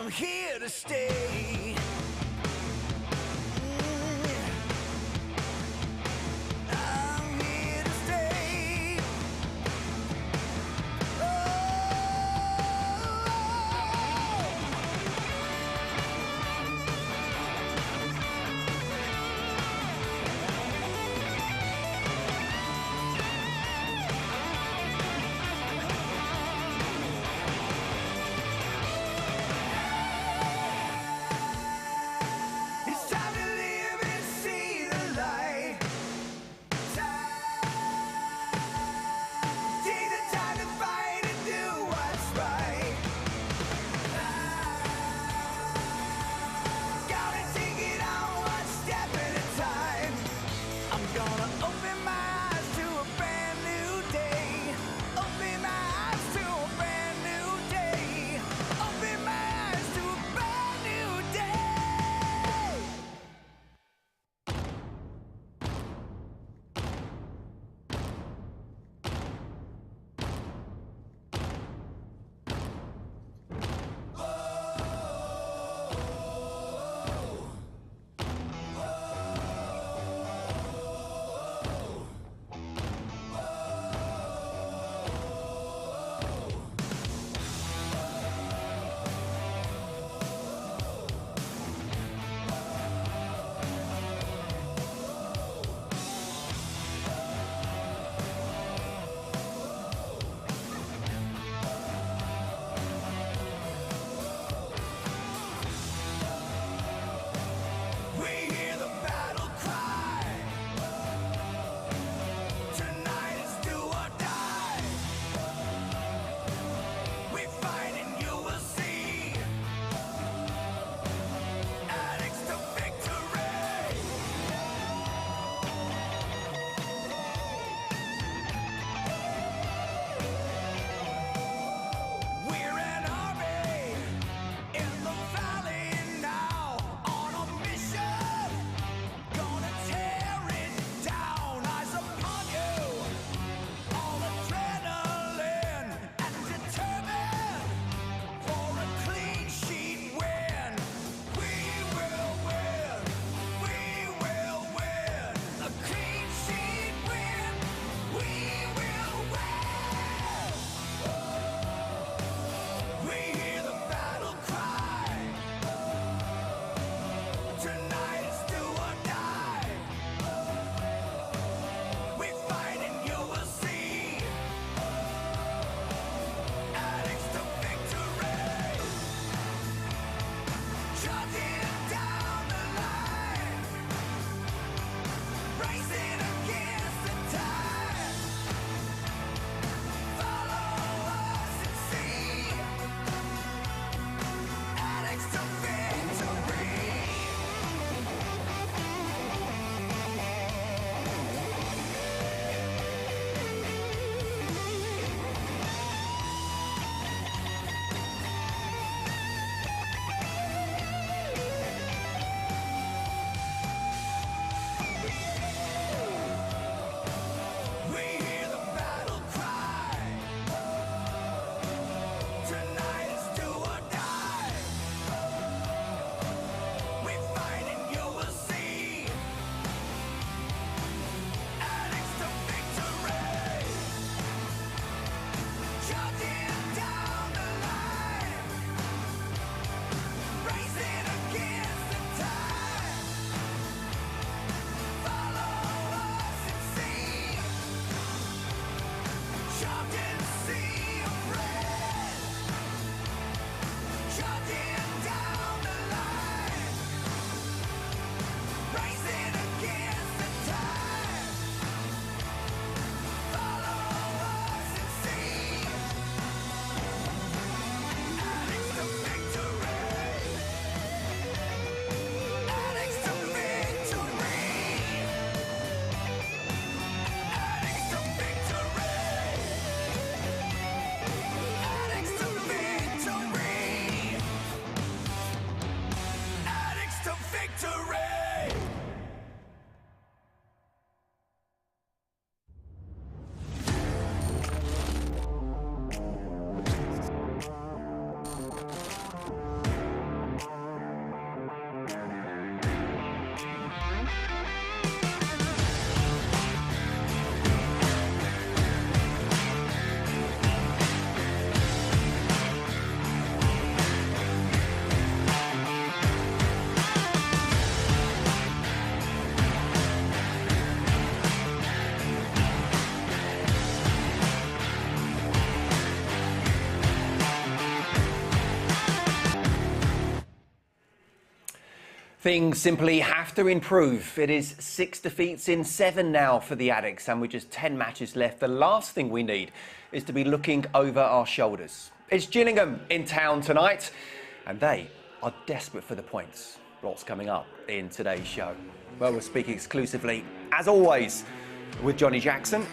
I'm here to stay. I'm here to stay. It's time to live and see the light. Take the time to fight and do what's right. Gotta take it on one step at a time. I'm gonna open my eyes to a brand new day. Open my eyes to a brand new day. Open my eyes to a brand new day. Things simply have to improve. It is 6 defeats in 7 now for the Addicts, and with just 10 matches left, the last thing we need is to be looking over our shoulders. It's Gillingham in town tonight, and they are desperate for the points. Lots coming up in today's show. Well, we're speaking exclusively, as always, with Johnny Jackson.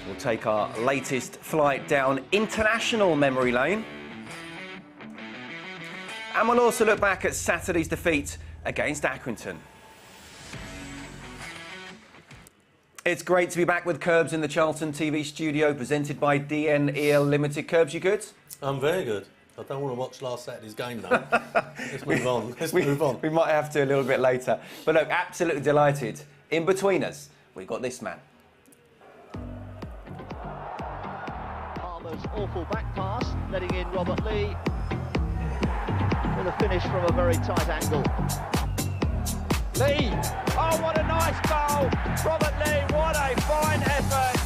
We'll take our latest flight down international memory lane. And we'll also look back at Saturday's defeat against Accrington. It's great to be back with Curbs in the Charlton TV studio, presented by DNEL Ltd. Curbs, you good? I'm very good. I don't want to watch last Saturday's game though. Let's move on. Let's move on. We might have to a little bit later. But look, absolutely delighted. In between us, we've got this man. Palmer's awful back pass, letting in Robert Lee. With a finish from a very tight angle. Lee! Oh, what a nice goal! Robert Lee, what a fine effort!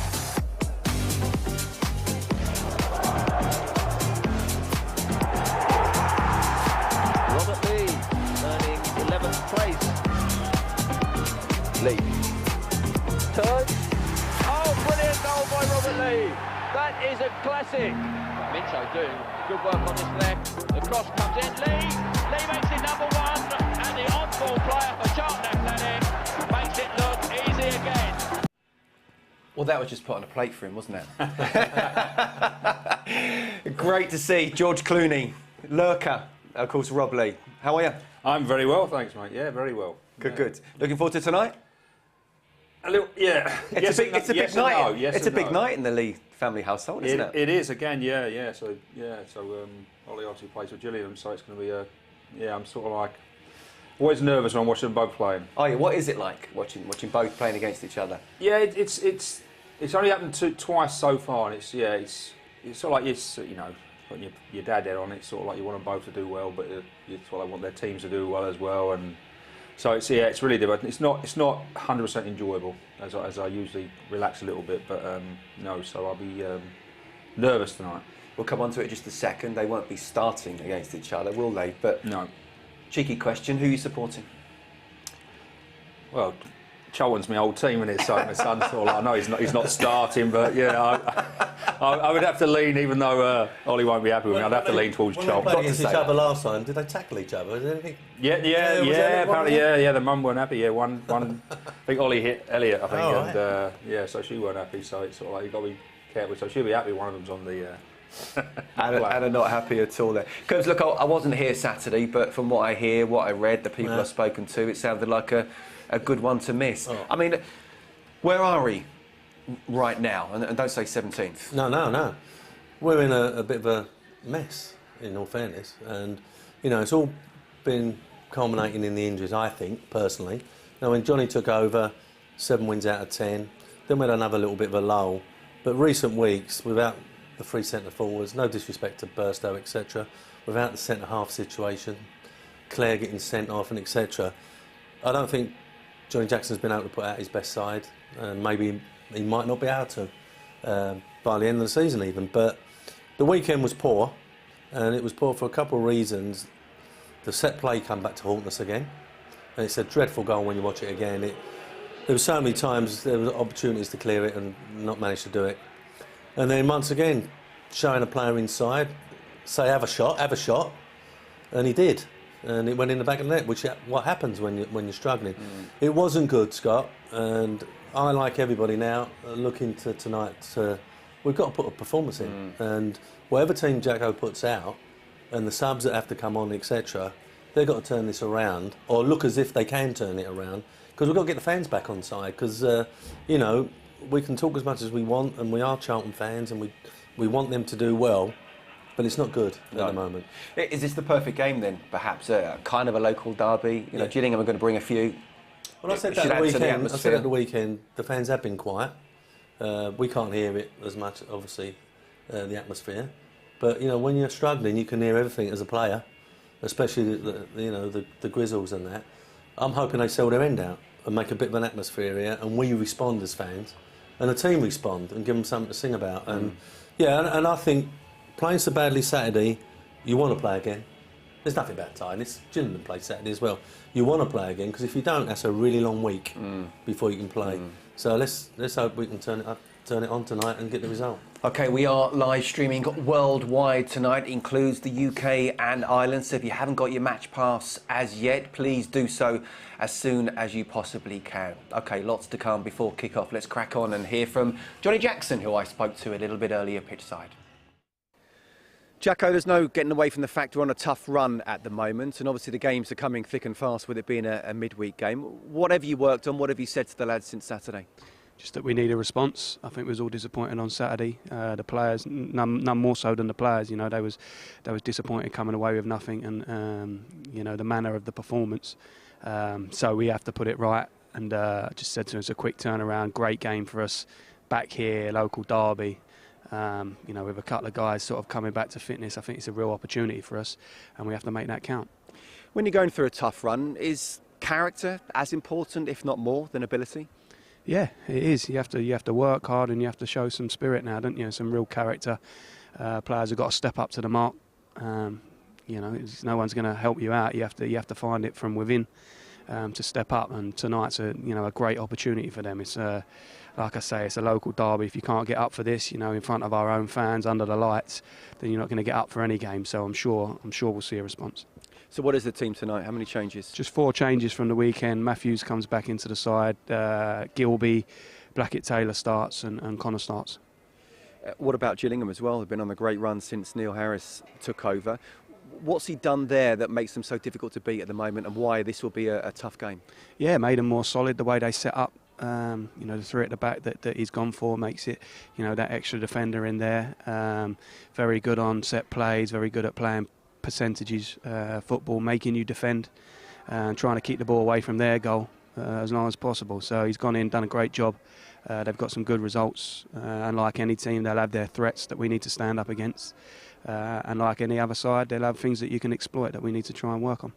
Robert Lee, earning 11th place. Lee. Turn. Oh, brilliant goal by Robert Lee! That is a classic! Minto doing good work on his left. The cross comes in. Lee makes it number 1, and the on-ball player for Charlton Athletic makes it look easy again. Well, that was just put on a plate for him, wasn't it? Great to see George Clooney, Lurker, of course, Rob Lee. How are you? I'm very well, thanks, mate. Yeah, very well. Good, good. Looking forward to tonight? A little, yeah. It's a big night. Yes it's a big night in the Lee family household, isn't it? It is again, yeah. So Ollie obviously plays for Gillingham, so it's going to be I'm sort of like always nervous when I'm watching them both playing. Oh yeah, what is it like watching both playing against each other? Yeah, it's only happened twice so far, and it's sort of like putting your dad there on it. Sort of like you want them both to do well, but you sort of want their teams to do well as well, and so it's really different. It's not 100% enjoyable as I usually relax a little bit, but no. So I'll be nervous tonight. We'll come on to it in just a second. They won't be starting against each other, will they? But no. Cheeky question: who are you supporting? Well, Charlton's my old team, and it's so my son's sort of like, I know he's not starting, but yeah, I would have to lean, even though Ollie won't be happy with me. I'd have to lean towards Charlton. When they played against each other last time, did they tackle each other? Was there anything? Yeah. Apparently, yeah. The mum weren't happy. Yeah, one. I think Ollie hit Elliot. I think, and so she weren't happy. So it's sort of like you've got to be careful. So she'll be happy. One of them's on the. Anna not happy at all there. Because look, I wasn't here Saturday, but from what I hear, what I read, the people I've spoken to, it sounded like a good one to miss. Oh. I mean, where are we right now? And don't say 17th. No. We're in a bit of a mess, in all fairness. And, it's all been culminating in the injuries, I think, personally. Now, when Johnny took over, 7 wins out of 10. Then we had another little bit of a lull. But recent weeks, without the 3 centre forwards, no disrespect to Burstow, etc., without the centre half situation, Claire getting sent off and etc., I don't think Johnny Jackson's been able to put out his best side. Maybe he might not be able to by the end of the season even. But the weekend was poor, and it was poor for a couple of reasons. The set play come back to haunt us again, and it's a dreadful goal when you watch it again. There were so many times there were opportunities to clear it and not manage to do it. And then once again, showing a player inside, say have a shot, and he did. And it went in the back of the net, which what happens when you're struggling. It wasn't good, Scott, and I, like everybody now, looking to tonight, we've got to put a performance in. And whatever team Jacko puts out, and the subs that have to come on, etc., they've got to turn this around, or look as if they can turn it around, because we've got to get the fans back on side, because, we can talk as much as we want, and we are Charlton fans, and we want them to do well, but it's not good at the moment. Is this the perfect game then, perhaps? Kind of a local derby? Gillingham are going to bring a few. Well, I said that at the weekend, the fans have been quiet. We can't hear it as much, obviously, the atmosphere. But, when you're struggling, you can hear everything as a player, especially the Grizzles and that. I'm hoping they sell their end out and make a bit of an atmosphere here, and we respond as fans, and the team respond and give them something to sing about. And and I think playing so badly Saturday, you want to play again. there's nothing about tiredness. Gillingham play Saturday as well. You want to play again, because if you don't, that's a really long week before you can play. So let's hope we can turn it on tonight and get the result. OK, we are live streaming worldwide tonight, includes the UK and Ireland. So if you haven't got your match pass as yet, please do so as soon as you possibly can. OK, lots to come before kick-off. Let's crack on and hear from Johnny Jackson, who I spoke to a little bit earlier pitchside. Jacko, there's no getting away from the fact we're on a tough run at the moment, and obviously the games are coming thick and fast with it being a midweek game. What have you worked on? What have you said to the lads since Saturday? Just that we need a response. I think we was all disappointed on Saturday. The players, none more so than the players. You know, they was disappointed coming away with nothing, and you know, the manner of the performance. So we have to put it right. And just said to us, a quick turnaround, great game for us back here, local derby. You know, with a couple of guys sort of coming back to fitness, I think it's a real opportunity for us, and we have to make that count. When you're going through a tough run, is character as important, if not more, than ability? Yeah, it is. You have to work hard, and you have to show some spirit now, don't you? Some real character. Players have got to step up to the mark. You know, no one's going to help you out. You have to find it from within to step up. And tonight's a great opportunity for them. It's like I say, it's a local derby. If you can't get up for this, you know, in front of our own fans under the lights, then you're not going to get up for any game. So I'm sure we'll see a response. So what is the team tonight? How many changes? Just 4 changes from the weekend. Matthews comes back into the side. Gilby, Blackett-Taylor starts, and Connor starts. What about Gillingham as well? They've been on a great run since Neil Harris took over. What's he done there that makes them so difficult to beat at the moment, and why this will be a tough game? Yeah, made them more solid. The way they set up. You know, the 3 at the back that he's gone for makes it, you know, that extra defender in there. Very good on set plays, very good at playing percentages football, making you defend and trying to keep the ball away from their goal as long as possible. So he's gone in, done a great job. They've got some good results, and like any team, they'll have their threats that we need to stand up against. And like any other side, they'll have things that you can exploit that we need to try and work on.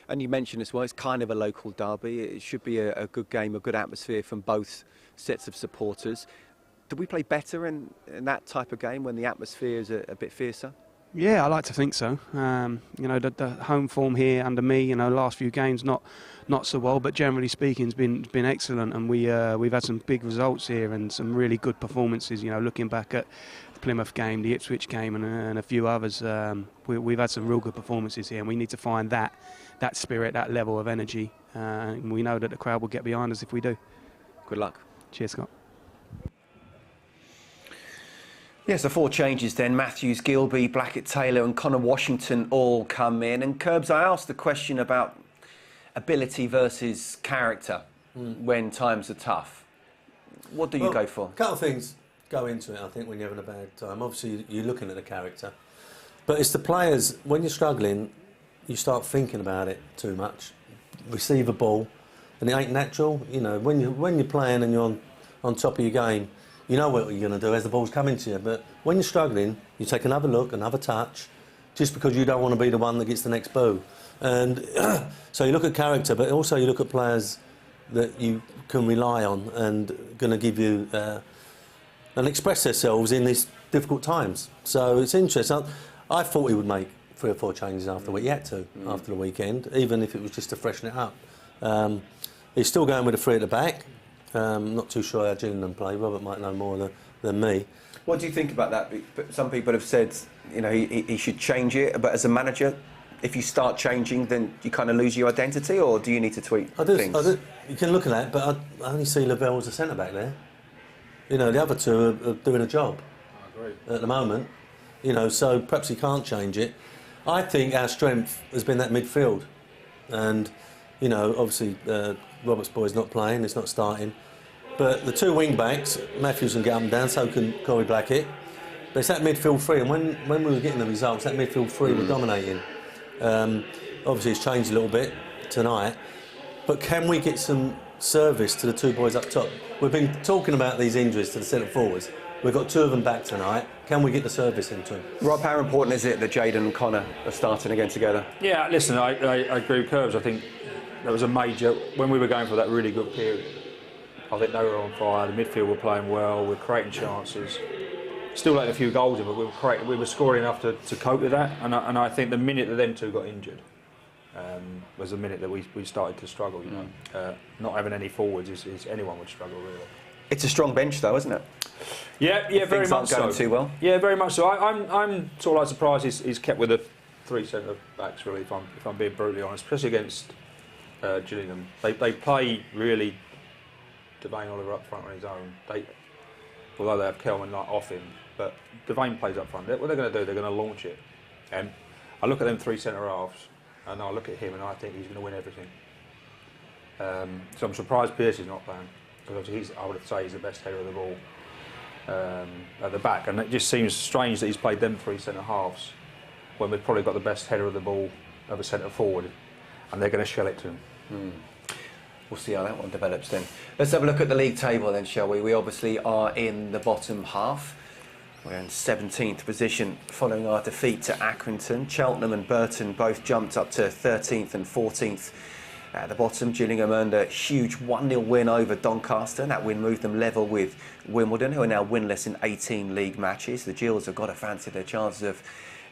And you mentioned as well, it's kind of a local derby. It should be a good game, a good atmosphere from both sets of supporters. Do we play better in that type of game when the atmosphere is a bit fiercer? Yeah, I like to think so. You know, the home form here under me, you know, last few games not so well, but generally speaking, has been excellent, and we've had some big results here and some really good performances. You know, looking back at the Plymouth game, the Ipswich game, and a few others, we've had some real good performances here, and we need to find that spirit, that level of energy. And we know that the crowd will get behind us if we do. Good luck. Cheers, Scott. Yeah, so 4 changes then. Matthews, Gilby, Blackett-Taylor and Connor Washington all come in. And Curbs, I asked the question about ability versus character when times are tough. What do you go for? A couple of things go into it, I think, when you're having a bad time. Obviously, you're looking at the character. But it's the players, when you're struggling, you start thinking about it too much. Receive a ball, and it ain't natural. You know, when you're playing and you're on top of your game, you know what you're going to do as the ball's coming to you. But when you're struggling, you take another look, another touch, just because you don't want to be the one that gets the next boo. And so you look at character, but also you look at players that you can rely on and going to give you and express themselves in these difficult times. So it's interesting. I thought he would make 3 or 4 changes after he had to after the weekend, even if it was just to freshen it up. He's still going with a 3 at the back. Not too sure how Gillingham play. Robert might know more than me. What do you think about that? Some people have said, you know, he should change it, but as a manager, if you start changing, then you kind of lose your identity, or do you need to tweak things? You can look at that, but I only see Lavelle as a centre-back there. You know, the other 2 are doing a job. I agree. At the moment. You know, so perhaps he can't change it. I think our strength has been that midfield. And, you know, obviously Robert's boy's not playing, it's not starting. But the 2 wing-backs, Matthews can get up and down, so can Corey Blackett. But it's that midfield 3, and when we were getting the results, that midfield 3 were dominating. Obviously it's changed a little bit tonight, but can we get some service to the 2 boys up top? We've been talking about these injuries to the centre forwards. We've got 2 of them back tonight. Can we get the service into them? Rob, how important is it that Jayden and Connor are starting again together? Yeah, listen, I agree with Curbs. I think that was a major, when we were going for that really good period, I think they were on fire, the midfield were playing well, we're creating chances. still letting a few goals in, but we were scoring enough to cope with that. And I think the minute that them two got injured was the minute that we started to struggle. You know, not having any forwards is anyone would struggle really. It's a strong bench, though, isn't it? Yeah, very Things much aren't going so. too well. Yeah, very much so. I'm sort of like surprised he's kept with the 3 centre backs really. If I'm being brutally honest, especially against Gillingham, they play really Devane Oliver up front on his own. Although they have Kelman off him, but Devane plays up front. What they're going to do, they're going to launch it. And I look at them 3 centre halves, and I look at him, and I think he's going to win everything. So I'm surprised Pearce is not playing. Because I would say he's the best header of the ball at the back, and it just seems strange that he's played them 3 centre halves when we've probably got the best header of the ball of a centre forward, and they're going to shell it to him. We'll see how that one develops then. Let's have a look at the league table then, shall we? We obviously are in the bottom half. We're in 17th position following our defeat to Accrington. Cheltenham and Burton both jumped up to 13th and 14th. At the bottom, Gillingham earned a huge 1-0 win over Doncaster, and that win moved them level with Wimbledon, who are now winless in 18 league matches. The Gills have got to fancy their chances of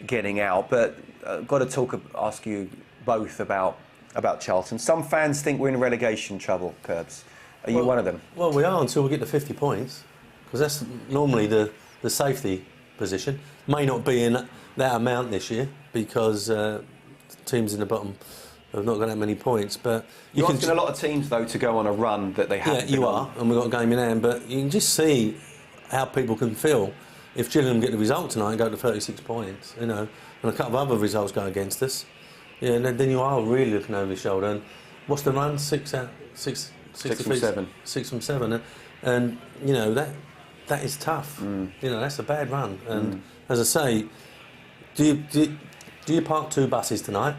getting out, but I've got to ask you both about Charlton. Some fans think we're in relegation trouble, Curbs. Are you one of them? Well, we are until we get to 50 points, because that's normally the safety position. May not be in that amount this year, because teams in the bottom have not got that many points, but you're asking a lot of teams though to go on a run that they haven't. Yeah, you are, and we've got a game in hand. But you can just see how people can feel if Gillingham get the result tonight and go to 36 points, you know, and a couple of other results go against us. Yeah, and then you are really looking over your shoulder. And what's the run? Six from seven, and you know that is tough. You know, that's a bad run. And as I say, do you park 2 buses tonight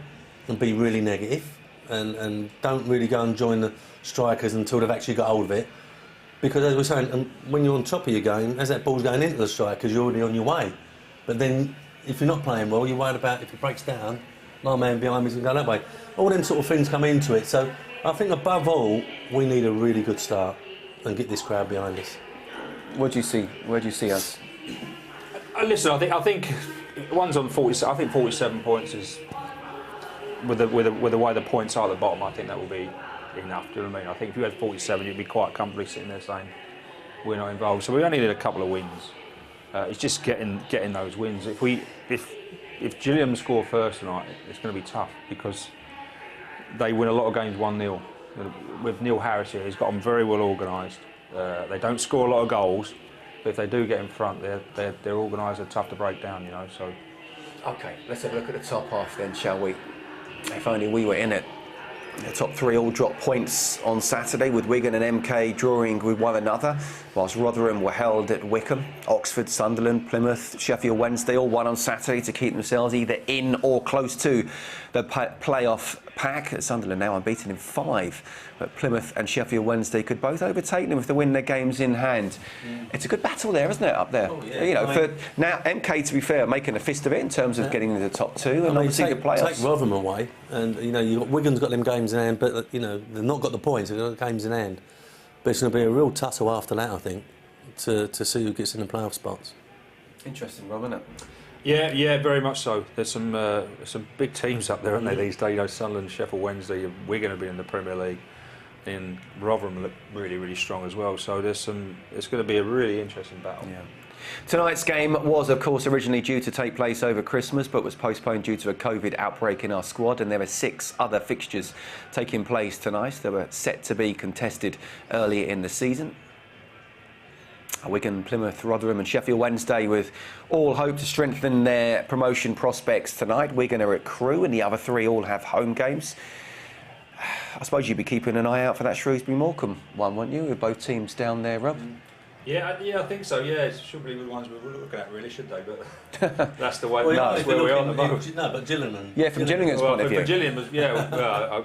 and be really negative and don't really go and join the strikers until they've actually got hold of it? Because as we're saying, when you're on top of your game, as that ball's going into the strikers, you're already on your way. But then if you're not playing well, you're worried about if it breaks down, my man behind me is going to go that way. All them sort of things come into it. So I think above all, we need a really good start and get this crowd behind us. What do you see? Where do you see us? Listen, I think one's on 47. I think 47 points is with the way the points are at the bottom. I think that will be enough. Do you know what I mean? I think if you had 47, you'd be quite comfortably sitting there saying we're not involved. So we only need a couple of wins. It's just getting those wins. If Gillingham score first tonight, it's going to be tough because they win a lot of games 1-0. With Neil Harris here, he's got them very well organised. They don't score a lot of goals, but if they do get in front, they're organised. They're tough to break down, you know. So, okay, let's have a look at the top half then, shall we? If only we were in it. The top 3 all dropped points on Saturday, with Wigan and MK drawing with one another, whilst Rotherham were held at Wickham. Oxford, Sunderland, Plymouth, Sheffield Wednesday all won on Saturday to keep themselves either in or close to the playoff pack. Sunderland now unbeaten in 5, but Plymouth and Sheffield Wednesday could both overtake them if they win their games in hand. It's a good battle there, isn't it, up there? Oh, yeah. You know, for now MK, to be fair, making a fist of it in terms of getting into the top 2 and obviously the playoffs. Take Rotherham away, and you know Wigan's got them games in hand, but you know they've not got the points. They've got the games in hand. But it's going to be a real tussle after that, I think, to see who gets in the playoff spots. Interesting, Rob, isn't it? Yeah, very much so. There's some big teams up there, aren't there, these days? You know, Sunderland, Sheffield Wednesday, we're going to be in the Premier League, and Rotherham look really, really strong as well. So it's going to be a really interesting battle. Yeah. Tonight's game was, of course, originally due to take place over Christmas, but was postponed due to a COVID outbreak in our squad, and there are 6 other fixtures taking place tonight. They were set to be contested earlier in the season. Wigan, Plymouth, Rotherham and Sheffield Wednesday with all hope to strengthen their promotion prospects tonight. Wigan are at Crewe and the other 3 all have home games. I suppose you'd be keeping an eye out for that Shrewsbury-Morecambe one, wouldn't you, with both teams down there, Rob? Yeah, I think so. Yeah, it should be the ones we were looking at, really, should they? But that's the way. Well, that's where we are at the moment. No, but Gillingham. Yeah, from Gillingham's point of view. For Gillingham, yeah.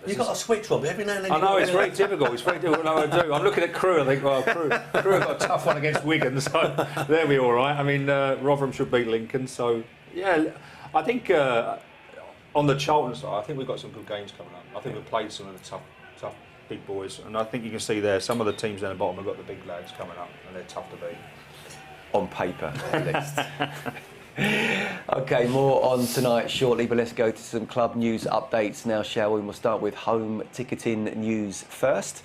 You've got to switch, Rob, every now and then. I know, it's very difficult. It's very difficult what I do. I'm looking at Crewe, I think, well, Crewe have got a tough one against Wigan, so they'll be all right. I mean, Rotherham should beat Lincoln, so, yeah, I think on the Charlton side, I think we've got some good games coming up. I think we've played some of the tough big boys, and I think you can see there, some of the teams down the bottom have got the big lads coming up, and they're tough to beat. on paper at least. OK, more on tonight shortly, but let's go to some club news updates now, shall we? We'll start with home ticketing news first.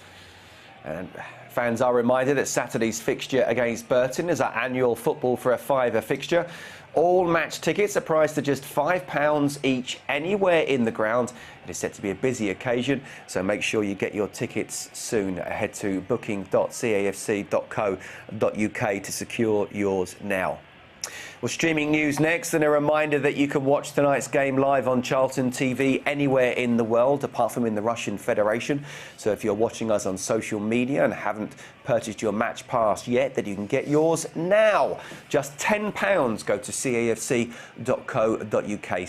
And fans are reminded that Saturday's fixture against Burton is our annual football for a £5 fixture. All match tickets are priced at just £5 each anywhere in the ground. It is set to be a busy occasion, so make sure you get your tickets soon. Head to booking.cafc.co.uk to secure yours now. Well, streaming news next, and a reminder that you can watch tonight's game live on Charlton TV anywhere in the world, apart from in the Russian Federation. So if you're watching us on social media and haven't purchased your match pass yet, then you can get yours now. Just £10. Go to cafc.co.uk.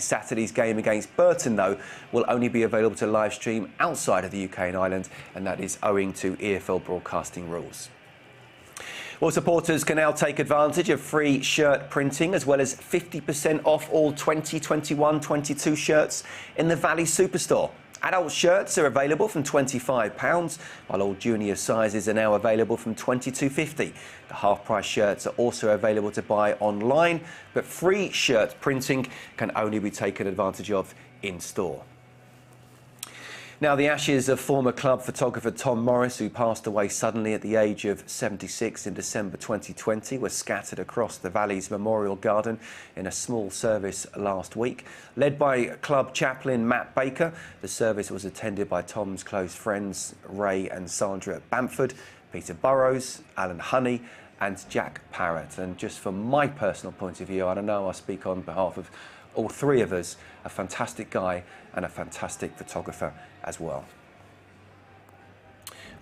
Saturday's game against Burton, though, will only be available to live stream outside of the UK and Ireland, and that is owing to EFL broadcasting rules. Well, supporters can now take advantage of free shirt printing as well as 50% off all 2021-22 shirts in the Valley Superstore. Adult shirts are available from £25, while all junior sizes are now available from £22.50. The half-price shirts are also available to buy online, but free shirt printing can only be taken advantage of in store. Now, the ashes of former club photographer Tom Morris, who passed away suddenly at the age of 76 in December 2020, were scattered across the Valley's Memorial Garden in a small service last week. Led by club chaplain Matt Baker, the service was attended by Tom's close friends Ray and Sandra Bamford, Peter Burrows, Alan Honey and Jack Parrott. And just from my personal point of view, I don't know I speak on behalf of all three of us, a fantastic guy and a fantastic photographer as well.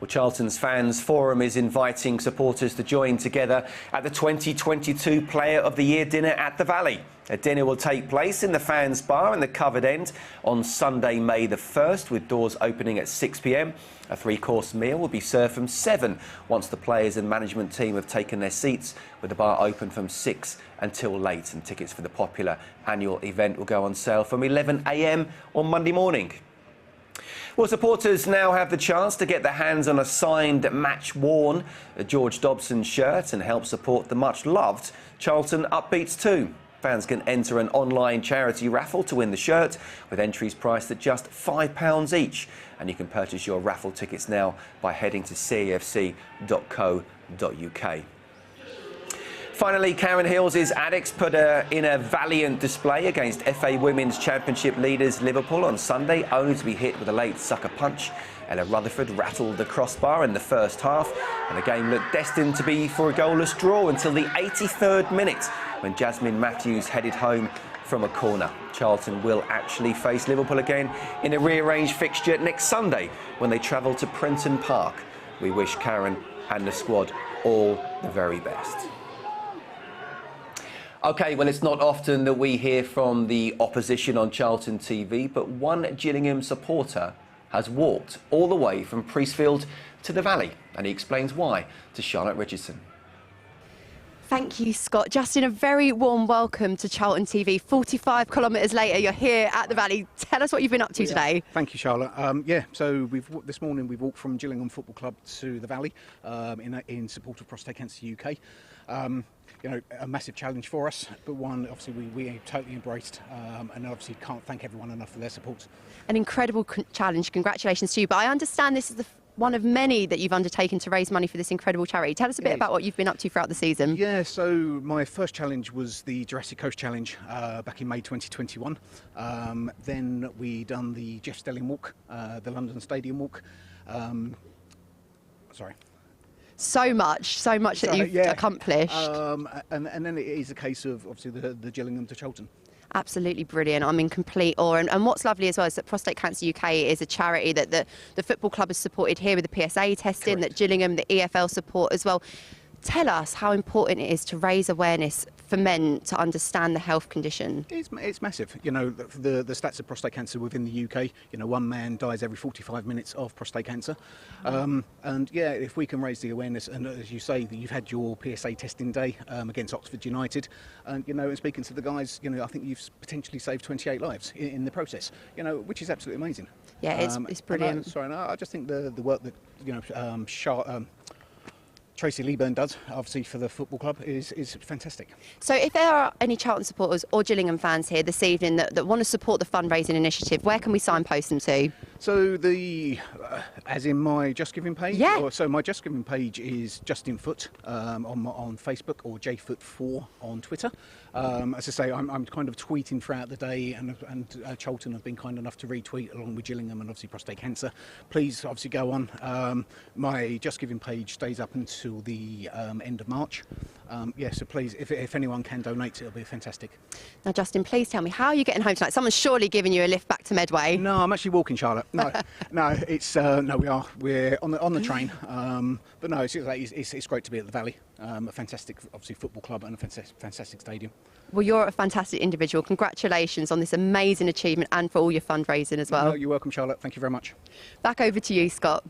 Well, Charlton's Fans Forum is inviting supporters to join together at the 2022 Player of the Year dinner at the Valley. A dinner will take place in the Fans Bar in the Covered End on Sunday, May the 1st, with doors opening at 6 p.m. A three-course meal will be served from 7 once the players and management team have taken their seats, with the bar open from 6 until late. And tickets for the popular annual event will go on sale from 11 a.m. on Monday morning. Well, supporters now have the chance to get their hands on a signed, match-worn George Dobson shirt and help support the much-loved Charlton Upbeats 2. Fans can enter an online charity raffle to win the shirt, with entries priced at just £5 each. And you can purchase your raffle tickets now by heading to cafc.co.uk. Finally, Karen Hills' Addicts put in a valiant display against FA Women's Championship leaders Liverpool on Sunday, only to be hit with a late sucker punch. Ella Rutherford rattled the crossbar in the first half, and the game looked destined to be for a goalless draw until the 83rd minute, when Jasmine Matthews headed home from a corner. Charlton will actually face Liverpool again in a rearranged fixture next Sunday when they travel to Prenton Park. We wish Karen and the squad all the very best. OK, well, it's not often that we hear from the opposition on Charlton TV, but one Gillingham supporter has walked all the way from Priestfield to the Valley, and he explains why to Charlotte Richardson. Thank you, Scott. Justin, a very warm welcome to Charlton TV. 45 kilometres later, you're here at the Valley. Tell us what you've been up to today. Thank you, Charlotte. So this morning we've walked from Gillingham Football Club to the Valley in support of Prostate Cancer UK. You know, a massive challenge for us, but one obviously we totally embraced, and obviously can't thank everyone enough for their support. An incredible challenge. Congratulations to you. But I understand this is one of many that you've undertaken to raise money for this incredible charity. Tell us a bit about what you've been up to throughout the season. Yeah, so my first challenge was the Jurassic Coast Challenge back in May 2021. Then we done the Jeff Stelling Walk, the London Stadium Walk. So much that you've accomplished. And then it is a case of obviously the Gillingham to Charlton. Absolutely brilliant. I'm in complete awe. And what's lovely as well is that Prostate Cancer UK is a charity that the football club has supported here with the PSA testing. Correct. That Gillingham, the EFL support as well. Tell us how important it is to raise awareness for men to understand the health condition. It's massive. You know, the stats of prostate cancer within the UK, you know, one man dies every 45 minutes of prostate cancer. And yeah, if we can raise the awareness, and as you say, that you've had your PSA testing day against Oxford United, and you know, and speaking to the guys, you know, I think you've potentially saved 28 lives in the process, you know, which is absolutely amazing. Yeah, it's brilliant. I just think the work that, you know, Tracy Leeburn does, obviously for the football club, is fantastic. So if there are any Charlton supporters or Gillingham fans here this evening that want to support the fundraising initiative, where can we signpost them to? So as in my Just Giving page? Yeah. So my Just Giving page is Justin Foot on Facebook, or JFoot4 on Twitter. As I say, I'm kind of tweeting throughout the day, and Charlton have been kind enough to retweet along with Gillingham and obviously prostate cancer. Please obviously go on. My Just Giving page stays up until the end of March. So please, if anyone can donate, it'll be fantastic. Now, Justin, please tell me, how are you getting home tonight? Someone's surely giving you a lift back to Medway. No, I'm actually walking, Charlotte. No, we're on the train. But no, it's great to be at the Valley. A fantastic, obviously, football club and a fantastic stadium. Well, you're a fantastic individual. Congratulations on this amazing achievement and for all your fundraising as well. No, you're welcome, Charlotte. Thank you very much. Back over to you, Scott.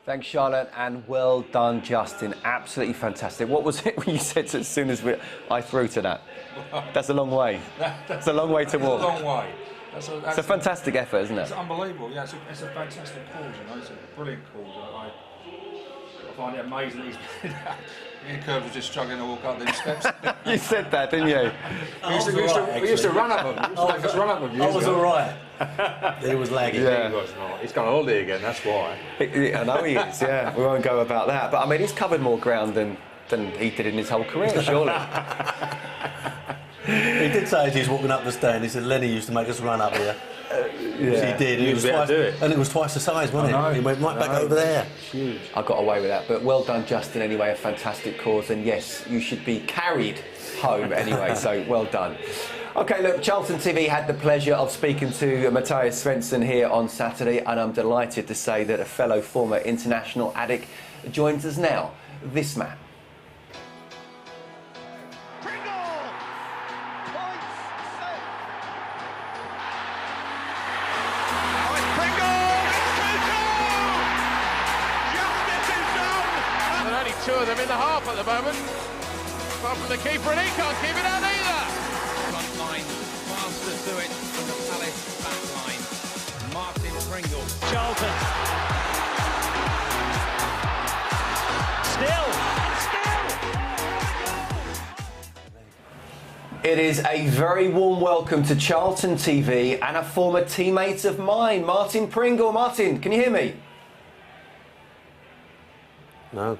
Thanks, Charlotte, and well done, Justin. Absolutely fantastic. What was it when you said as soon as I threw to that? That's a long way. That's a long way to walk. It's a long way. It's a fantastic effort, isn't it? It's unbelievable. Yeah, it's a fantastic cause. You know, it's a brilliant cause. I find it amazing that he's been out. Me and Curbs were just struggling to walk up these steps. You said that, didn't you? We used to run up them. I was all right. He was lagging. Yeah. He was not. He's gone on holiday again, that's why. I know he is, yeah. We won't go about that. But, I mean, he's covered more ground than he did in his whole career, surely. He did say as he's walking up the stand, he said Lenny used to make us run up here. Yeah. He did. And it was twice the size, wasn't it? He went right back over there. Huge. I got away with that. But well done, Justin, anyway. A fantastic cause. And, yes, you should be carried home anyway. So, well done. OK, look, Charlton TV had the pleasure of speaking to Matthias Svensson here on Saturday. And I'm delighted to say that a fellow former international addict joins us now. This man. Two of them in the half at the moment. Apart from the keeper, and he can't keep it out either. Front line, fastest to it from the Palace back line. Martin Pringle. Charlton. Still. It is a very warm welcome to Charlton TV and a former teammate of mine, Martin Pringle. Martin, can you hear me? No.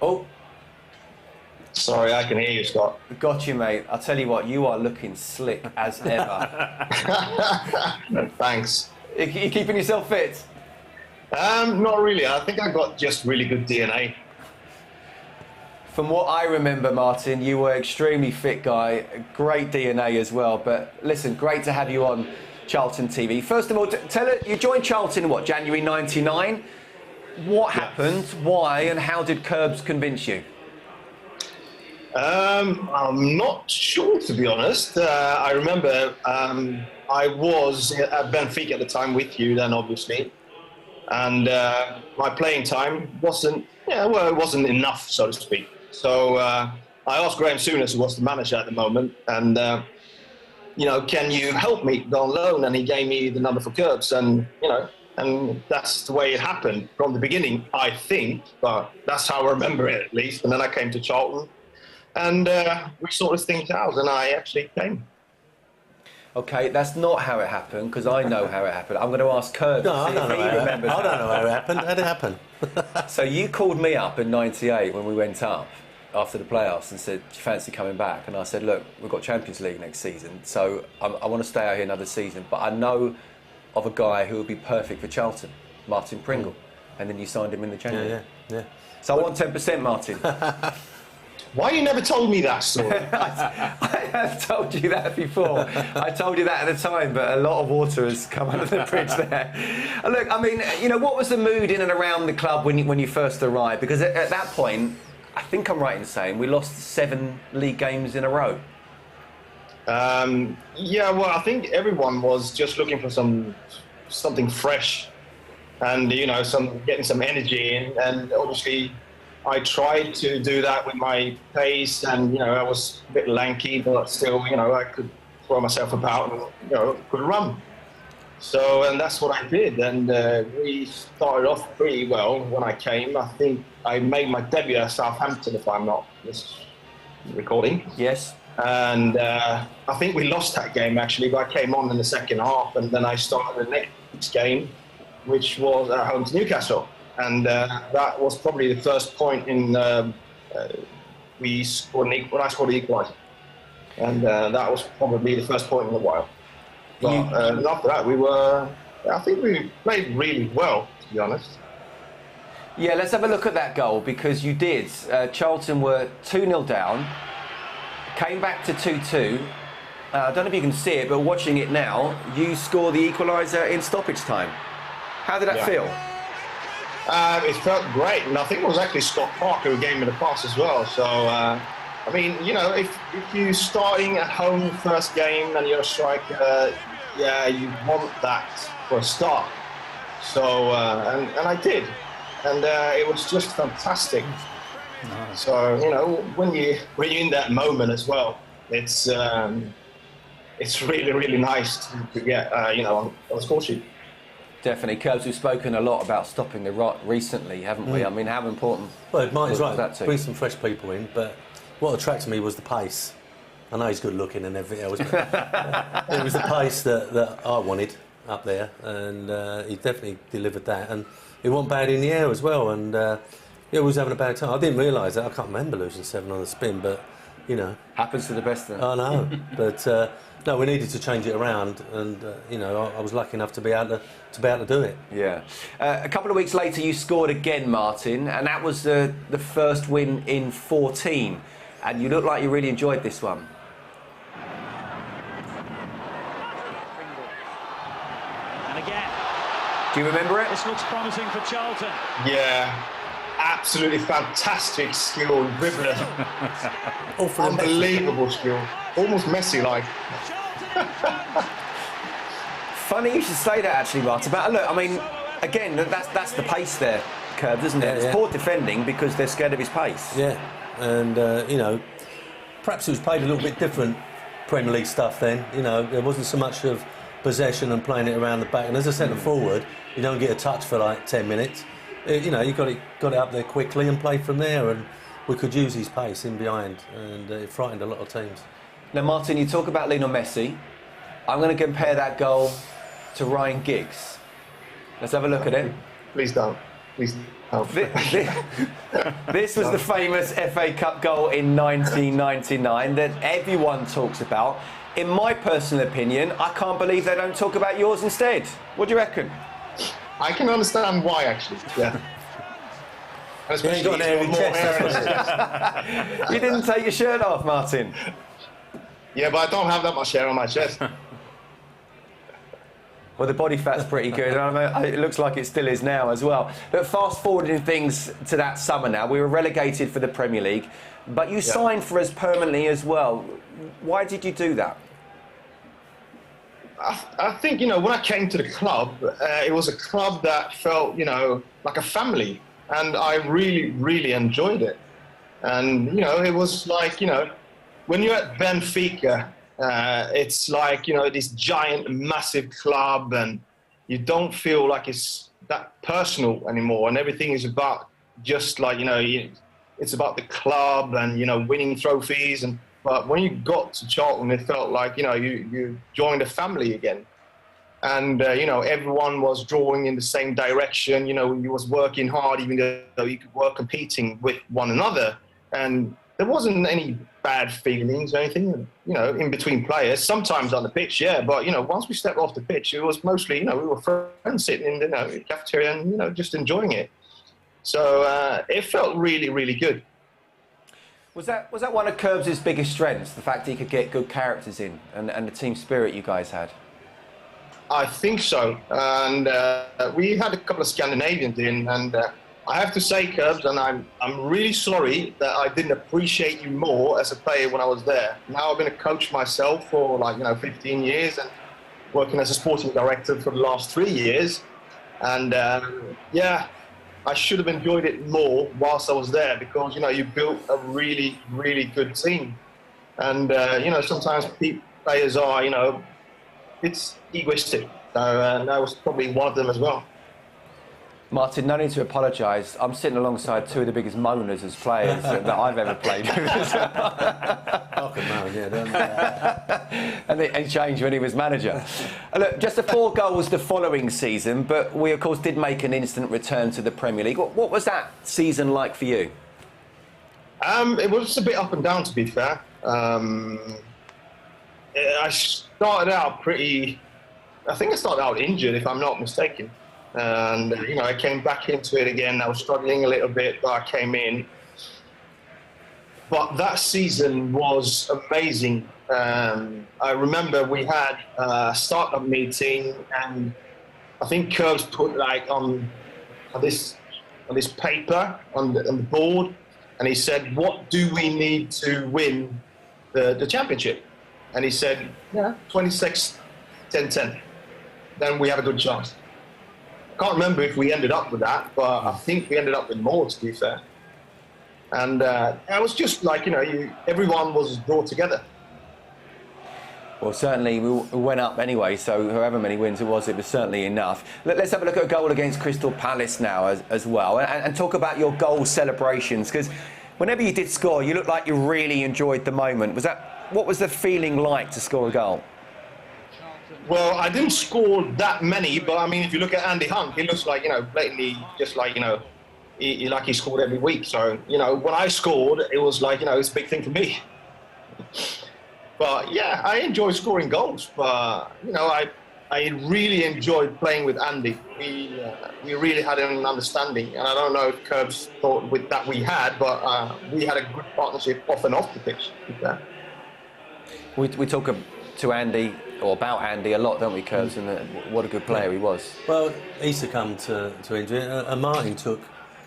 Oh. Sorry, I can hear you, Scott. Got you, mate. I'll tell you what, you are looking slick as ever. Thanks. You keeping yourself fit? Not really. I think I got just really good DNA. From what I remember, Martin, you were extremely fit guy, great DNA as well. But listen, great to have you on Charlton TV. First of all, tell it, you joined Charlton in what, January '99? What happened, why, and how did Curbs convince you? I'm not sure, to be honest. I remember I was at Benfica at the time with you then, obviously. And my playing time wasn't enough, so to speak. So I asked Graham Souness, who was the manager at the moment, and, can you help me go on loan? And he gave me the number for Curbs, and, and that's the way it happened from the beginning, I think, but that's how I remember it at least. And then I came to Charlton and we sorted things out and I actually came. OK, that's not how it happened, because I know how it happened. I'm going to ask Curbs. No, I don't know how it happened. How did it happen? So you called me up in '98 when we went up after the playoffs and said, do you fancy coming back? And I said, look, we've got Champions League next season, so I want to stay out here another season, but I know of a guy who would be perfect for Charlton, Martin Pringle. And then you signed him in the January. Yeah. So I want 10%, Martin. Why you never told me that story? I have told you that before. I told you that at the time, but a lot of water has come under the bridge there. Look, I mean, what was the mood in and around the club when you first arrived? Because at that point, I think I'm right in saying we lost 7 league games in a row. I think everyone was just looking for something fresh and, getting some energy in. And obviously I tried to do that with my pace and, I was a bit lanky, but still, I could throw myself about and, could run. So, and that's what I did. And we started off pretty well when I came. I think I made my debut at Southampton, if I'm not recording. Yes. And I think we lost that game, actually, but I came on in the second half. And then I started the next game, which was at home to Newcastle. And that was probably the first point in when I scored the equaliser. And that was probably the first point in a while. But after that, I think we played really well, to be honest. Yeah, let's have a look at that goal, because you did. Charlton were 2-0 down, came back to 2-2. I don't know if you can see it, but watching it now, you score the equaliser in stoppage time. How did that feel? It felt great, and I think it was actually Scott Parker who gave me the pass as well. So, I mean, you know, if you're starting at home first game and you're a striker, yeah, you want that for a start. So, and I did, and it was just fantastic. Nice. So, you know, when you're in that moment as well, it's really, really nice to get, you know, on the score sheet. Definitely, Curbs, we've spoken a lot about stopping the rot recently, haven't we? I mean, how important Martin's right, that to? Bring some fresh people in, but what attracted me was the pace. I know he's good looking and everything else, but it was the pace that I wanted up there, and he definitely delivered that. And it wasn't bad in the air as well, and he was having a bad time. I didn't realise that. I can't remember losing 7 on the spin, but, you know. Happens to the best of them. I know, but no, we needed to change it around, and, you know, I was lucky enough to be able to do it. Yeah. A couple of weeks later, you scored again, Martin, and that was the first win in 14, and you look like you really enjoyed this one. Do you remember it? This looks promising for Charlton. Yeah, absolutely fantastic skill, dribbler. Unbelievable skill, almost Messi-like. Funny you should say that, actually, Martin. But look, I mean, again, that's the pace there, Curbs, isn't it? It's poor defending because they're scared of his pace. Yeah, and you know, perhaps it was played a little bit different Premier League stuff then. You know, there wasn't so much of possession and playing it around the back, and as a centre forward, you don't get a touch for like 10 minutes. You know, you got it up there quickly and play from there, and we could use his pace in behind, and it frightened a lot of teams. Now, Martin, you talk about Lionel Messi. I'm going to compare that goal to Ryan Giggs. Let's have a look at it. Please don't. Please don't. This was the famous FA Cup goal in 1999 that everyone talks about. In my personal opinion, I can't believe they don't talk about yours instead. What do you reckon? I can understand why, actually. Yeah. You got an airy chest. You didn't take your shirt off, Martin. Yeah, but I don't have that much hair on my chest. Well, the body fat's pretty good. It looks like it still is now as well. But fast forwarding things to that summer now, we were relegated for the Premier League, but you signed for us permanently as well. Why did you do that? I think, you know, when I came to the club, it was a club that felt, you know, like a family. And I really, really enjoyed it. And, you know, it was like, you know, when you're at Benfica, it's like, you know, this giant, massive club, and you don't feel like it's that personal anymore. And everything is about just like, you know, it's about the club and, you know, winning trophies. But when you got to Charlton, it felt like, you know, you joined a family again. And, you know, everyone was drawing in the same direction. You know, you was working hard, even though you were competing with one another. And there wasn't any bad feelings or anything, you know, in between players. Sometimes on the pitch, yeah. But, you know, once we stepped off the pitch, it was mostly, you know, we were friends sitting in the cafeteria and, you know, just enjoying it. So it felt really, really good. Was that one of Curbs' biggest strengths, the fact that he could get good characters in and the team spirit you guys had? I think so. And we had a couple of Scandinavians in, and I have to say, Curbs, and I'm really sorry that I didn't appreciate you more as a player when I was there. Now I've been a coach myself for, like, you know, 15 years and working as a sporting director for the last 3 years. And yeah, I should have enjoyed it more whilst I was there, because, you know, you built a really, really good team. And, you know, sometimes players are, you know, it's egoistic. So that was probably one of them as well. Martin, no need to apologise. I'm sitting alongside two of the biggest moaners as players that I've ever played with. I can moan, yeah, don't I? And it changed when he was manager. Look, just the 4 goals the following season, but we, of course, did make an instant return to the Premier League. What was that season like for you? It was a bit up and down, to be fair. I started out I think I started out injured, if I'm not mistaken. And, you know, I came back into it again. I was struggling a little bit, but I came in. But that season was amazing. I remember we had a startup meeting, and I think Curbs put like on this paper on the board, and he said, "What do we need to win the championship?" And he said, "Yeah, 26, 10-10. Then we have a good chance." I can't remember if we ended up with that, but I think we ended up with more, to be fair. And it was just like, you know, everyone was brought together. Well, certainly we went up anyway, so however many wins it was certainly enough. Let's have a look at a goal against Crystal Palace now as well, and talk about your goal celebrations, because whenever you did score, you looked like you really enjoyed the moment. What was the feeling like to score a goal? Well, I didn't score that many, but I mean, if you look at Andy Hunt, he looks like, you know, blatantly just like, you know, he scored every week. So, you know, when I scored, it was like, you know, it's a big thing for me. But yeah, I enjoy scoring goals. But, you know, I really enjoyed playing with Andy. We really had an understanding. And I don't know if Curbs thought with that we had, but we had a good partnership off and off the pitch. Yeah. We talk to Andy, or about Andy, a lot, don't we, Curbs? And what a good player he was. Well, he succumbed to injury, and Martin took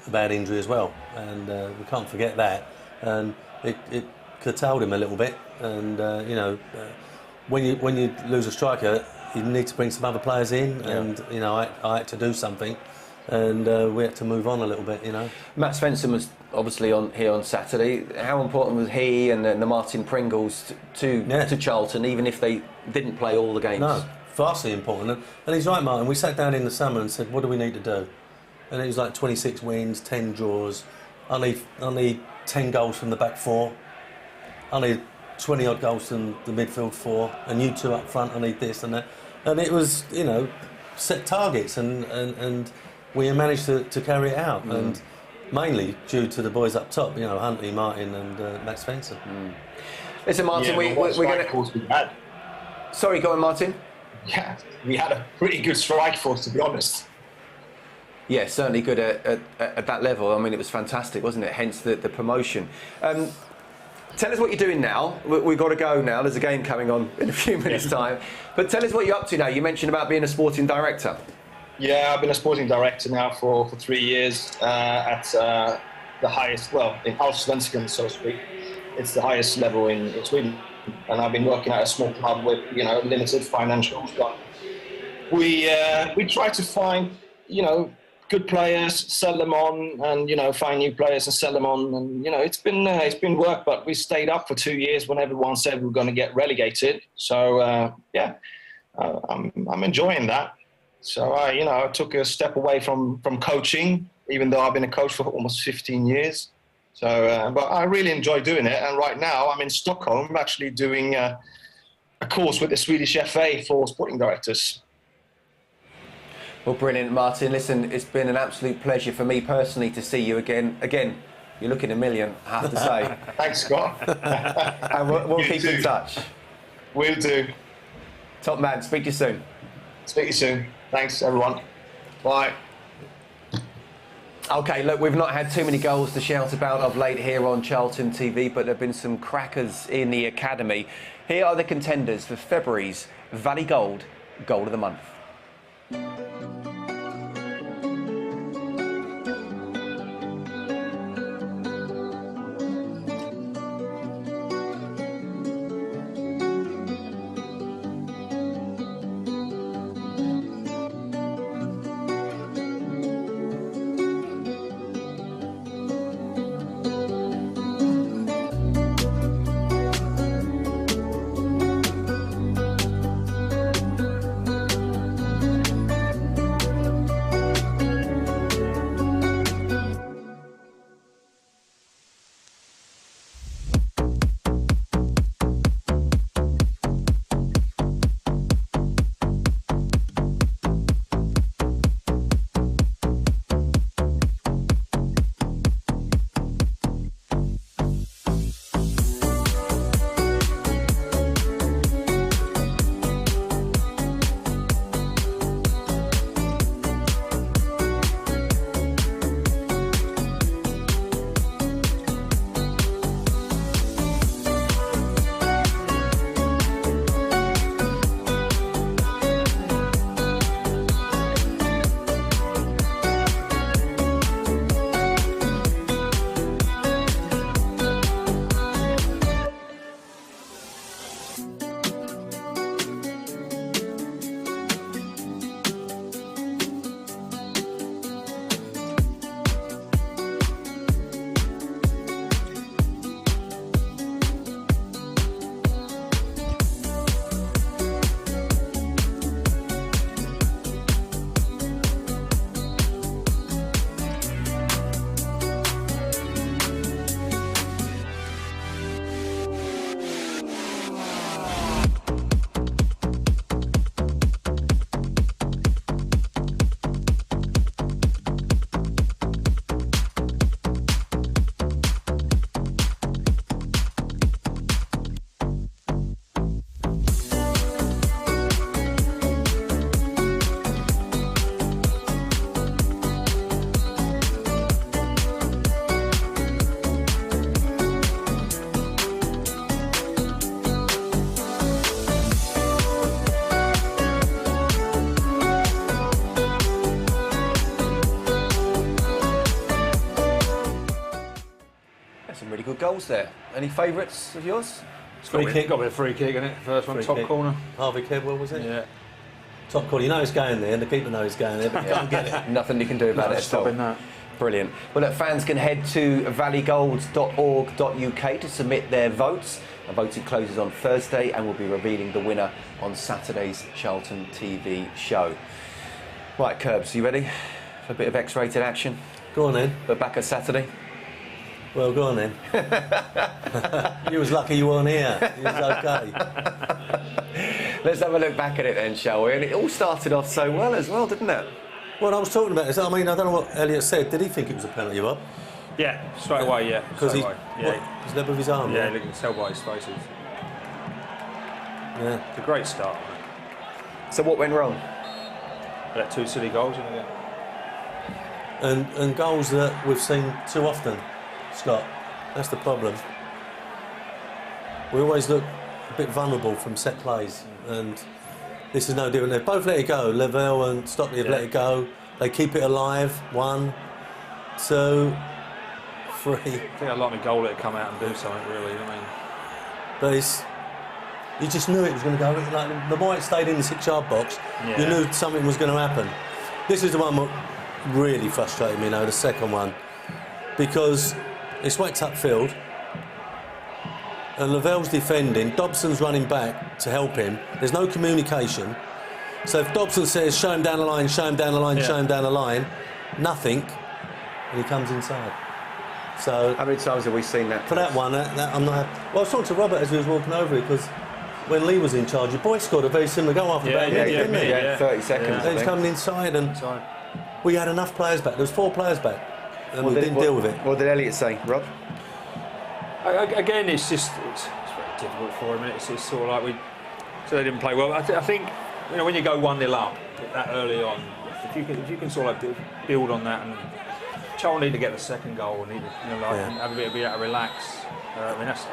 a bad injury as well, and we can't forget that. And it curtailed him a little bit. And you know, when you lose a striker, you need to bring some other players in, and you know, I had to do something, and we had to move on a little bit. You know, Matt Svensson was obviously here on Saturday. How important was he and the Martin Pringles to Charlton, even if they didn't play all the games? No, vastly important. And he's right, Martin. We sat down in the summer and said, what do we need to do? And it was like 26 wins, 10 draws. I need 10 goals from the back 4. I need 20 odd goals from the midfield 4. And you 2 up front, I need this and that. And it was, you know, set targets, and we managed to carry it out. And mainly due to the boys up top, you know, Huntley, Martin and Matt Svensson. Listen, Martin, we're going to... Sorry, go on, Martin. Yeah, we had a pretty good strike force, to be honest. Yeah, certainly good at that level. I mean, it was fantastic, wasn't it? Hence the promotion. Tell us what you're doing now. We've got to go now. There's a game coming on in a few minutes' time. But tell us what you're up to now. You mentioned about being a sporting director. Yeah, I've been a sporting director now for 3 years at the highest, well, in Allsvenskan, so to speak. It's the highest level in Sweden. And I've been working at a small club with, you know, limited financials. But we try to find, you know, good players, sell them on, and, you know, find new players and sell them on. And, you know, it's been work, but we stayed up for 2 years when everyone said we were going to get relegated. So, yeah, I'm enjoying that. So, I took a step away from coaching, even though I've been a coach for almost 15 years. So, but I really enjoy doing it. And right now I'm in Stockholm actually doing a course with the Swedish FA for sporting directors. Well, brilliant, Martin. Listen, it's been an absolute pleasure for me personally to see you again. Again, you're looking a million, I have to say. Thanks, Scott. And we'll keep in touch. Will do. Top man, speak to you soon. Speak to you soon. Thanks, everyone. Bye. OK, look, we've not had too many goals to shout about of late here on Charlton TV, but there have been some crackers in the academy. Here are the contenders for February's Valley Gold Goal of the Month. There's some really good goals there. Any favourites of yours? Free kick. Got a bit of free kick in it. First one, top corner. Harvey Kedwell, was it? Yeah. Top corner. You know it's going there, and the keeper knows it's going there, but can't get it. Nothing you can do about it. Stopping that. Brilliant. Well, look, fans can head to valleygolds.org.uk to submit their votes. Voting closes on Thursday, and we'll be revealing the winner on Saturday's Charlton TV show. Right, Curbs, you ready for a bit of X-rated action? Go on then. But back at Saturday. Well, go on then. You was lucky you weren't here. You was okay. Let's have a look back at it then, shall we? And it all started off so well as well, didn't it? Well, I was talking about this. I mean, I don't know what Elliot said. Did he think it was a penalty, Rob? Yeah, straight away, yeah. Because he's yeah. led with his arm. Yeah, you can tell by his faces. Yeah. It's a great start. So what went wrong? Let 2 silly goals in again. And goals that we've seen too often, Scott. That's the problem. We always look a bit vulnerable from set plays, and this is no different. They've both let it go. Lavelle and Stockley have let it go. They keep it alive. 1, 2, 3. I think I'd like my goal to come out and do something, really. I mean, but you just knew it was going to go. Like, the more it stayed in the 6-yard box, you knew something was going to happen. This is the one that really frustrated me, the second one, because it's whacked upfield, and Lavelle's defending. Dobson's running back to help him. There's no communication. So if Dobson says, show him down the line, show him down the line, show him down the line, nothing, and he comes inside. So how many times have we seen that? For that one, I'm not. Well, I was talking to Robert as we was walking over it, because when Lee was in charge, your boy scored a very similar goal after about a minute, didn't he? Yeah, 30 seconds. He was coming inside, and we had enough players back. There was 4 players back, and we didn't deal with it. What did Elliot say, Rob? Again, it's very difficult for him. It's sort of like so they didn't play well. I think when you go 1-0 up that early on, if you can sort of build on that, and Charlton need to get the second goal, and have a bit of relax. I think that's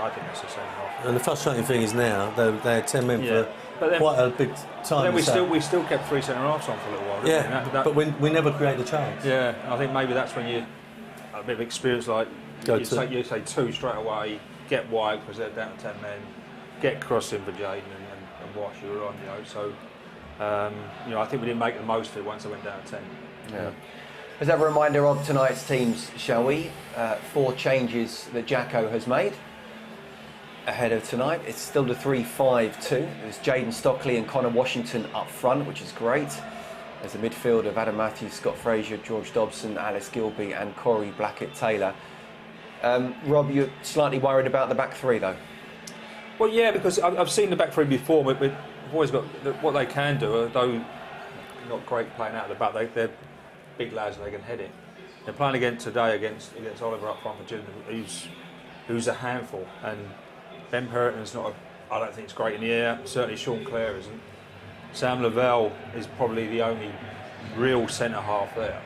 the second half. And the frustrating thing is now they had 10 men for quite a big time. Then we still kept 3 centre halves on for a little while. But we never create the chance. Yeah, I think maybe that's when you a bit of experience, like you say 2 straight away, get wide because they're down to 10 men, get crossing for Jaden and Wash you were on. So I think we didn't make the most of it once they went down to 10. Yeah. Let's have a reminder of tonight's teams, shall we? 4 changes that Jacko has made ahead of tonight. It's still the 3-5-2. There's Jaden Stockley and Connor Washington up front, which is great. There's a midfield of Adam Matthews, Scott Fraser, George Dobson, Alice Gilby and Corey Blackett-Taylor. Rob, you're slightly worried about the back 3 though? Well, yeah, because I've seen the back 3 before, but we've always got what they can do, although not great playing out of the back. They're big lads and they can head it. They're playing today against Oliver up front for Gillingham, who's a handful, and Ben Perriton's I don't think it's great in the air. Certainly Sean Clare isn't. Sam Lavelle is probably the only real centre half there.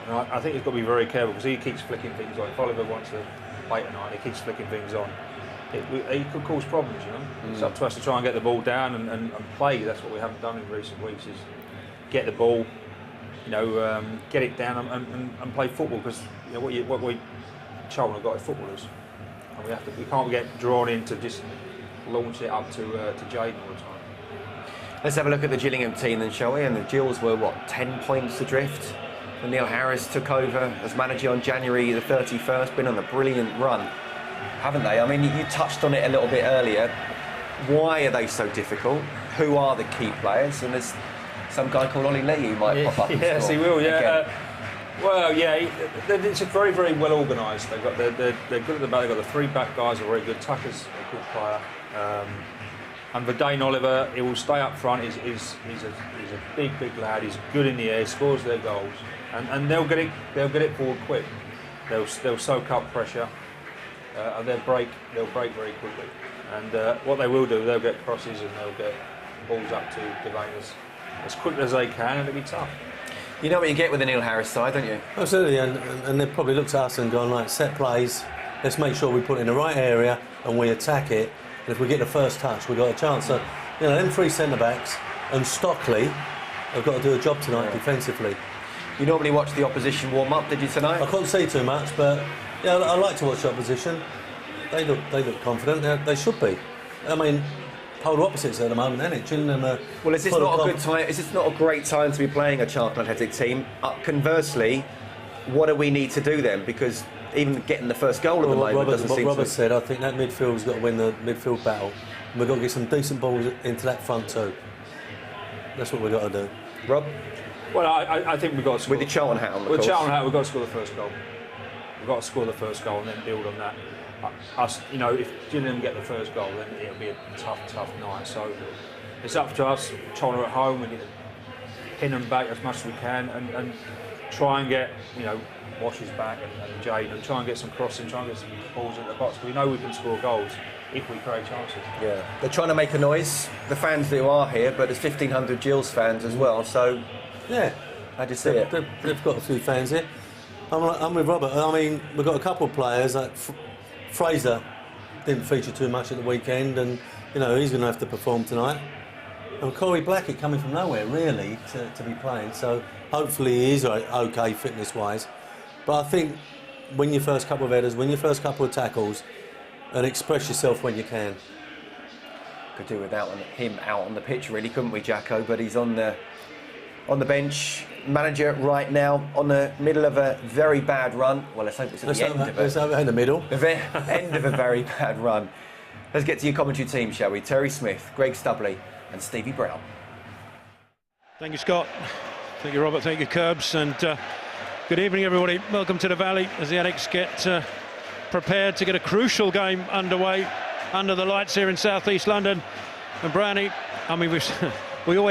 And I think he's got to be very careful because he keeps flicking things on. If Oliver wants to play tonight, he keeps flicking things on. He could cause problems, It's up to us to try and get the ball down and play. That's what we haven't done in recent weeks, is get the ball, get it down and play football, because what we Charlton have got is footballers, and we can't get drawn into just launch it up to Jaden all the time. Let's have a look at the Gillingham team then, shall we? And the Gills were 10 points adrift. And Neil Harris took over as manager on January the 31st. Been on a brilliant run, haven't they? I mean, you touched on it a little bit earlier. Why are they so difficult? Who are the key players? And there's some guy called Ollie Lee who might pop up. Yes, he will. Yeah. It's very, very well organised. They're good at the back. They've got the 3 back guys are very good. Tucker's a good player. And for Dane Oliver, he will stay up front. He's a big lad. He's good in the air. Scores their goals, and they'll get it forward quick. They'll soak up pressure, and they'll break very quickly. And what they will do, they'll get crosses and they'll get balls up to Devane as quick as they can, and it'll be tough. You know what you get with the Neil Harris side, don't you? Absolutely, and they've probably looked at us and gone, like, set plays. Let's make sure we put it in the right area and we attack it. And if we get the first touch, we've got a chance. So, them 3 centre-backs and Stockley have got to do a job tonight defensively. You normally watch the opposition warm-up, did you, tonight? I couldn't see too much, but Yeah, I like to watch the opposition. They look confident. They should be. I mean, polar opposites at the moment, isn't it? Gillingham are well, is this not a good time? Is this not a great time to be playing a Charlton Athletic team? Conversely, what do we need to do then? Because even getting the first goal at the moment doesn't seem to... What Robert said, I think that midfield's got to win the midfield battle. And we've got to get some decent balls into that front too. That's what we've got to do. Rob? Well, I think we've got to score. With the Charlton hat on, of course. With Charlton hat, we've got to score the first goal. We've got to score the first goal and then build on that. You know, if Gillingham get the first goal, then it'll be a tough night. So it's up to us. Charlton are at home. We need to pin them back as much as we can and try and get, you know, Wash's back and Jade, and try and get some crossing, try and get some balls in the box. We know we can score goals if we create chances. Yeah, they're trying to make a noise, the fans who are here, but there's 1,500 Gills fans as well, so... Yeah. How do you see it? They've got a few fans here. I'm with Robert. I mean, we've got a couple of players, like Fraser didn't feature too much at the weekend, and, you know, he's going to have to perform tonight. And Corey Blackett coming from nowhere, really, to be playing, so hopefully he is okay fitness-wise. But I think win your first couple of headers, win your first couple of tackles, and express yourself when you can. Could do without him out on the pitch, really, couldn't we, Jacko? But he's on the bench. Manager right now on the middle of a very bad run. Well, let's hope it's at the end of it. Let's have it in the middle. The end of a very bad run. Let's get to your commentary team, shall we? Terry Smith, Greg Stubley, and Stevie Brown. Thank you, Scott. Thank you, Robert. Thank you, Curbs. And good evening, everybody. Welcome to the Valley as the Addicts get prepared to get a crucial game underway under the lights here in South East London. And Brownie, I mean, we always